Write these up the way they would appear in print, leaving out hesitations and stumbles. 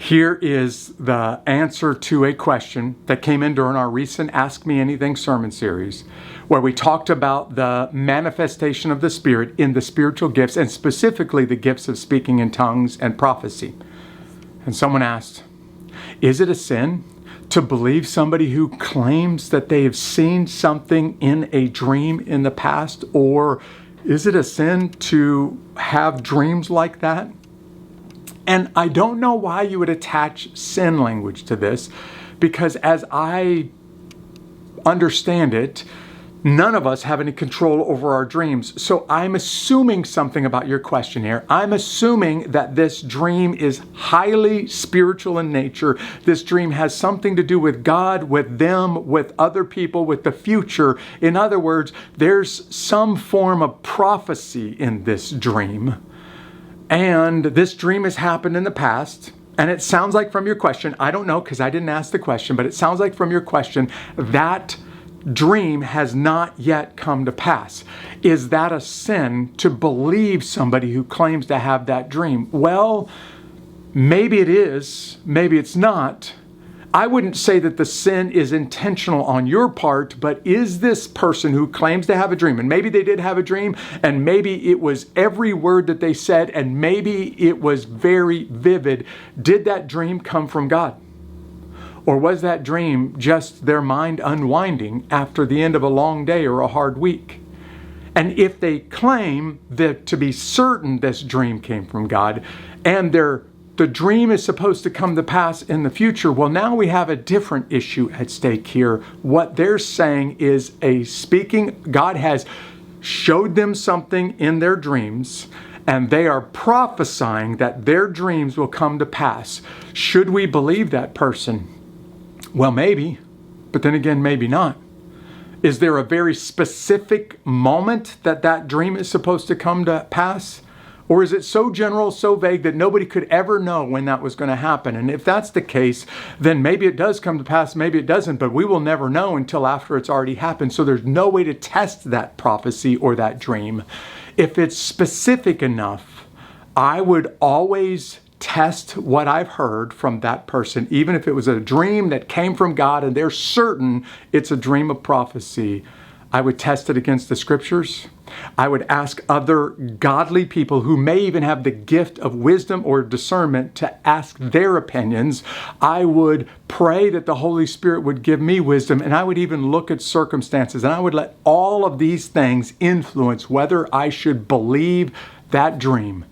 Here is the answer to a question that came in during our recent Ask Me Anything sermon series, where we talked about the manifestation of the Spirit in the spiritual gifts, and specifically the gifts of speaking in tongues and prophecy. And someone asked, is it a sin to believe somebody who claims that they have seen something in a dream in the past? Or is it a sin to have dreams like that? And I don't know why you would attach sin language to this, because as I understand it, none of us have any control over our dreams. So I'm assuming something about your question here. I'm assuming that this dream is highly spiritual in nature. This dream has something to do with God, with them, with other people, with the future. In other words, there's some form of prophecy in this dream. And this dream has happened in the past. And it sounds like from your question, I don't know because I didn't ask the question, but it sounds like from your question that dream has not yet come to pass. Is that a sin to believe somebody who claims to have that dream? Well, maybe it is, maybe it's not. I wouldn't say that the sin is intentional on your part, but is this person who claims to have a dream, and maybe they did have a dream, and maybe it was every word that they said, and maybe it was very vivid, did that dream come from God? Or was that dream just their mind unwinding after the end of a long day or a hard week? And if they claim that to be certain this dream came from God, and the dream is supposed to come to pass in the future, well, now we have a different issue at stake here. What they're saying is God has showed them something in their dreams, and they are prophesying that their dreams will come to pass. Should we believe that person? Well, maybe, but then again, maybe not. Is there a very specific moment that dream is supposed to come to pass? Or is it so general, so vague that nobody could ever know when that was going to happen? And if that's the case, then maybe it does come to pass, maybe it doesn't, but we will never know until after it's already happened. So there's no way to test that prophecy or that dream. If it's specific enough, I would always test what I've heard from that person, even if it was a dream that came from God and they're certain it's a dream of prophecy. I would test it against the scriptures. I would ask other godly people who may even have the gift of wisdom or discernment to ask their opinions. I would pray that the Holy Spirit would give me wisdom, and I would even look at circumstances, and I would let all of these things influence whether I should believe that dream.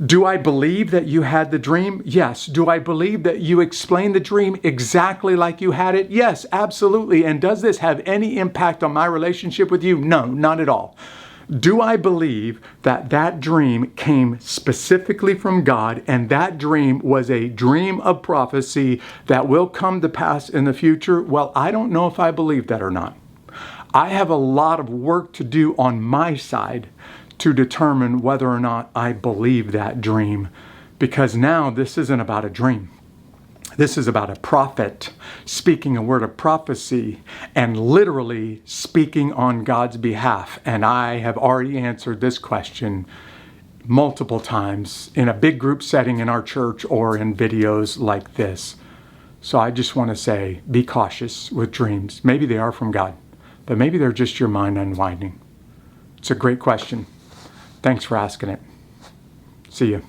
Do I believe that you had the dream? Yes. Do I believe that you explained the dream exactly like you had it? Yes, absolutely. And does this have any impact on my relationship with you? No, not at all. Do I believe that dream came specifically from God, and that dream was a dream of prophecy that will come to pass in the future? Well, I don't know if I believe that or not. I have a lot of work to do on my side to determine whether or not I believe that dream. Because now this isn't about a dream. This is about a prophet speaking a word of prophecy and literally speaking on God's behalf. And I have already answered this question multiple times in a big group setting in our church or in videos like this. So I just want to say, be cautious with dreams. Maybe they are from God, but maybe they're just your mind unwinding. It's a great question. Thanks for asking it. See you.